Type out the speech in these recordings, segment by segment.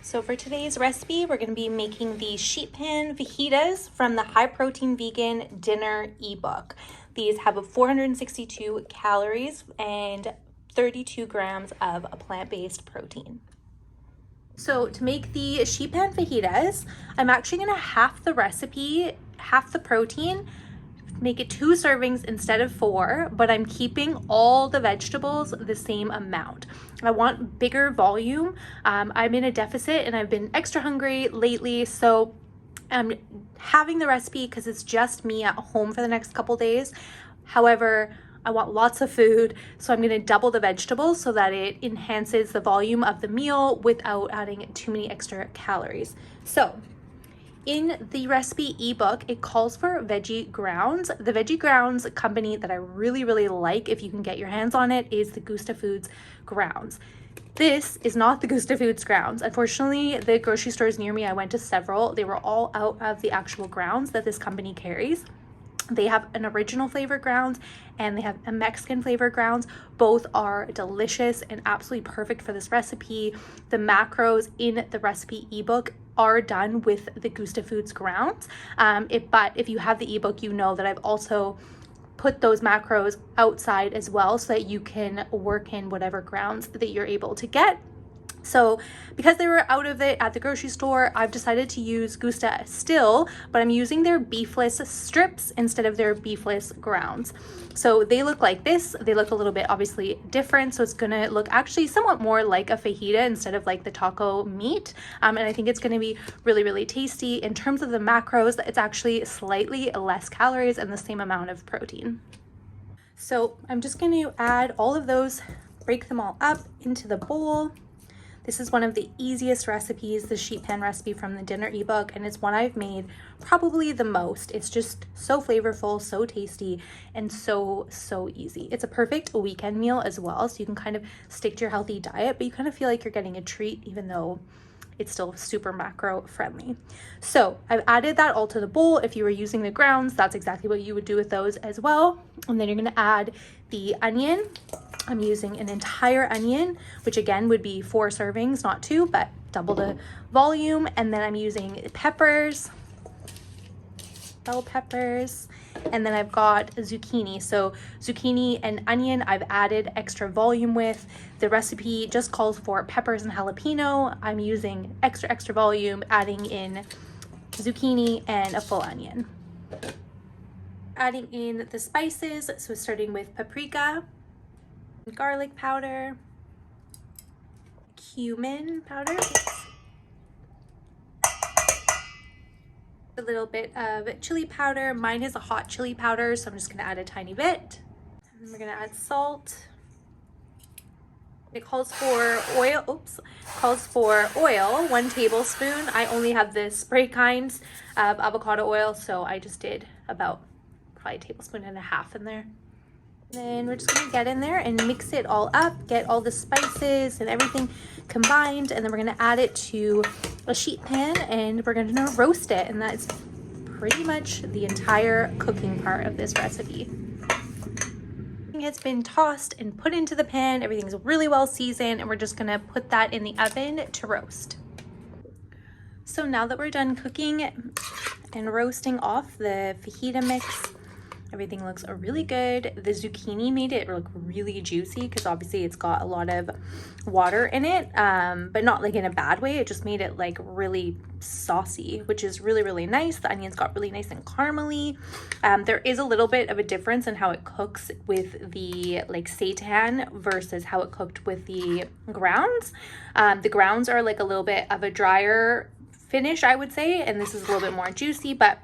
So for today's recipe, we're going to be making the sheet pan fajitas from the High Protein Vegan Dinner ebook. These have 462 calories and 32 grams of plant-based protein. So to make the sheet pan fajitas, I'm actually going to half the recipe, half the protein, make it 2 servings instead of 4, but I'm keeping all the vegetables the same amount. I want bigger volume. I'm in a deficit and I've been extra hungry lately, so I'm having the recipe because it's just me at home for the next couple days. However, I want lots of food, so I'm going to double the vegetables so that it enhances the volume of the meal without adding too many extra calories. So in the recipe ebook, it calls for veggie grounds. The veggie grounds company that I really like, if you can get your hands on it, is the Gusta Foods grounds. This is not the Gusta Foods grounds. Unfortunately, the grocery stores near me, I went to several, they were all out of the actual grounds that this company carries. They have an original flavor grounds and they have a Mexican flavor grounds. Both are delicious and absolutely perfect for this recipe. The macros in the recipe ebook are done with the Gusta Foods grounds. But if you have the ebook, you know that I've also put those macros outside as well so that you can work in whatever grounds that you're able to get. So because they were out of it at the grocery store, I've decided to use Gusta still, but I'm using their beefless strips instead of their beefless grounds. So they look like this. They look a little bit obviously different. So it's gonna look actually somewhat more like a fajita instead of like the taco meat. And I think it's gonna be really tasty. In terms of the macros, it's actually slightly less calories and the same amount of protein. So I'm just gonna add all of those, break them all up into the bowl. This is one of the easiest recipes, the sheet pan recipe from the dinner ebook, and it's one I've made probably the most. It's just so flavorful, so tasty, and so easy. It's a perfect weekend meal as well, so you can kind of stick to your healthy diet, but you kind of feel like you're getting a treat even though it's still super macro friendly. So I've added that all to the bowl. If you were using the grounds, that's exactly what you would do with those as well. And then you're gonna add the onion. I'm using an entire onion, which again would be 4 servings, not 2, but double the volume. And then I'm using peppers, bell peppers, and then I've got zucchini. So zucchini and onion I've added extra volume with. The recipe just calls for peppers and jalapeno. I'm using extra volume, adding in zucchini and a full onion. Adding in the spices, so starting with paprika, garlic powder, cumin powder, a little bit of chili powder. Mine is a hot chili powder, so I'm just gonna add a tiny bit. And we're gonna add salt. It calls for oil, calls for oil, 1 tablespoon. I only have the spray kind of avocado oil, so I just did about probably 1.5 tablespoons in there. Then we're just gonna get in there and mix it all up, get all the spices and everything combined, and then we're gonna add it to a sheet pan and we're gonna roast it, and that's pretty much the entire cooking part of this recipe. Everything has been tossed and put into the pan, everything's really well seasoned, and we're just gonna put that in the oven to roast. So now that we're done cooking and roasting off the fajita mix, everything looks really good. The zucchini made it look really juicy because obviously it's got a lot of water in it, but not like in a bad way. It just made it like really saucy, which is really nice. The onions got really nice and caramely. There is a little bit of a difference in how it cooks with the like seitan versus how it cooked with the grounds. The grounds are like a little bit of a drier finish, I would say, and this is a little bit more juicy, but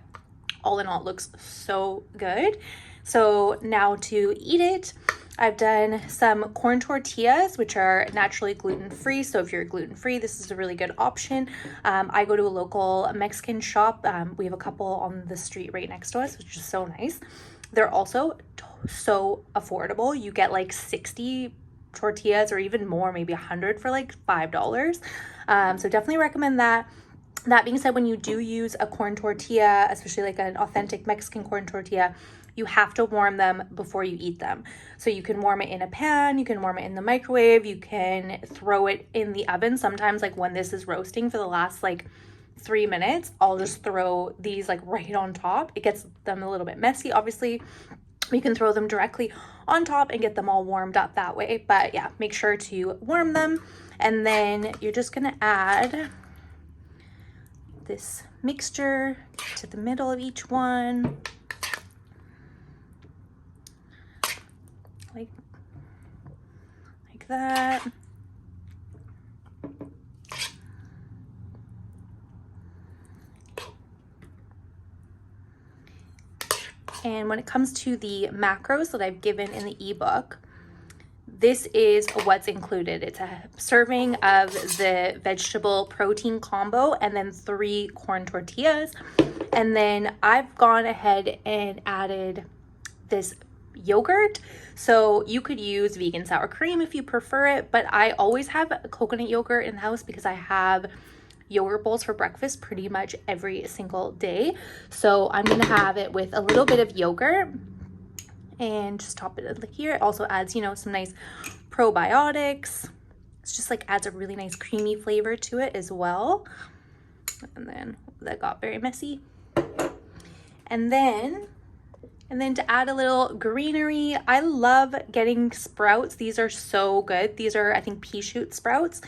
all in all, it looks so good. So now to eat it, I've done some corn tortillas, which are naturally gluten-free. So if you're gluten-free, this is a really good option. I go to a local Mexican shop. We have a couple on the street right next to us, which is so nice. They're also so affordable. You get like 60 tortillas or even more, maybe 100 for like $5. So definitely recommend that. That being said, when you do use a corn tortilla, especially like an authentic Mexican corn tortilla, you have to warm them before you eat them. So you can warm it in a pan, you can warm it in the microwave, you can throw it in the oven. Sometimes like when this is roasting for the last like 3 minutes, I'll just throw these like right on top. It gets them a little bit messy, obviously. You can throw them directly on top and get them all warmed up that way. But yeah, make sure to warm them. And then you're just gonna add this mixture to the middle of each one. Like that. And when it comes to the macros that I've given in the ebook, this is what's included. It's a serving of the vegetable protein combo and then 3 corn tortillas. And then I've gone ahead and added this yogurt. So you could use vegan sour cream if you prefer it, but I always have coconut yogurt in the house because I have yogurt bowls for breakfast pretty much every single day. So I'm gonna have it with a little bit of yogurt and just top it like here. It also adds, you know, some nice probiotics. It's just like adds a really nice creamy flavor to it as well. And then that got very messy. And then to add a little greenery, I love getting sprouts. These are so good. These are, I think, pea shoot sprouts.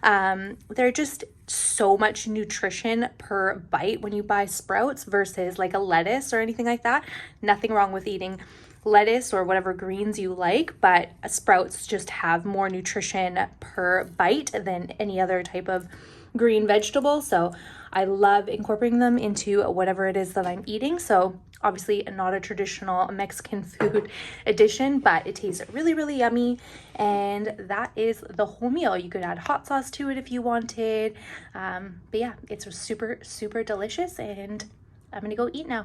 They're just so much nutrition per bite when you buy sprouts versus like a lettuce or anything like that. Nothing wrong with eating lettuce or whatever greens you like, but sprouts just have more nutrition per bite than any other type of green vegetable. So I love incorporating them into whatever it is that I'm eating. So obviously not a traditional Mexican food addition, but it tastes really, really yummy. And that is the whole meal. You could add hot sauce to it if you wanted. But yeah, it's super, super delicious, and I'm gonna go eat now.